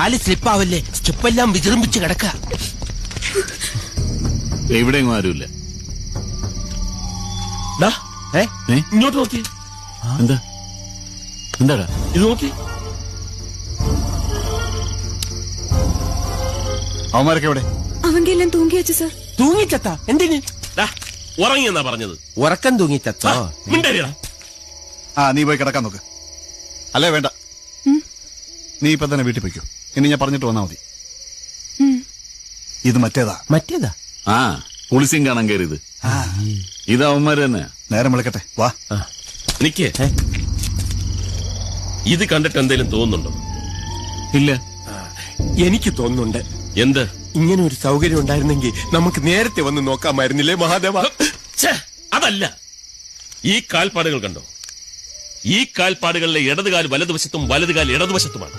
കാല് സ്ലിപ്പാവല്ലേ, സ്റ്റെപ്പെല്ലാം വിജൃംഭിച്ച് കിടക്ക. എവിടെയെങ്കിലും ആരുമില്ല. ഇങ്ങോട്ട് നോക്കി. എന്താ എന്താടാ ഇത് നോക്കി. അവന്മാരൊക്കെ എവിടെ? അവന്റെ എല്ലാം തൂങ്ങിയച്ചു സാർ. തൂങ്ങിച്ചത്ത എന്തിന്? ഉറങ്ങിയെന്നാ പറഞ്ഞത്. ഉറക്കം തൂങ്ങിച്ചത്തോ? നീ പോയി കിടക്കാൻ നോക്ക്. അല്ലേ വേണ്ട, നീ ഇപ്പൊ തന്നെ വീട്ടിൽ പോയിക്കോ. ഇനി ഞാൻ പറഞ്ഞിട്ട് വന്നാ മതി. ഇത് മറ്റേതാ. മറ്റേതാ? ആ കുളിസിയും കാണാൻ കയറിയത് ഇത് അവന്മാര് തന്നെ. നേരം വിളിക്കട്ടെ, വാ. എനിക്ക് ഇത് കണ്ടിട്ട് എന്തേലും തോന്നുന്നുണ്ടോ? ഇല്ല. എനിക്ക് തോന്നുന്നുണ്ട്. എന്ത്? ഇങ്ങനെ ഒരു സൗകര്യം ഉണ്ടായിരുന്നെങ്കിൽ നമുക്ക് നേരത്തെ വന്ന് നോക്കാമായിരുന്നില്ലേ മഹാദേവ? അതല്ല, ഈ കാൽപ്പാടുകൾ കണ്ടോ? ഈ കാൽപ്പാടുകളിലെ ഇടതുകാൽ വലതുവശത്തും വലതുകാൽ ഇടതുവശത്തുമാണ്.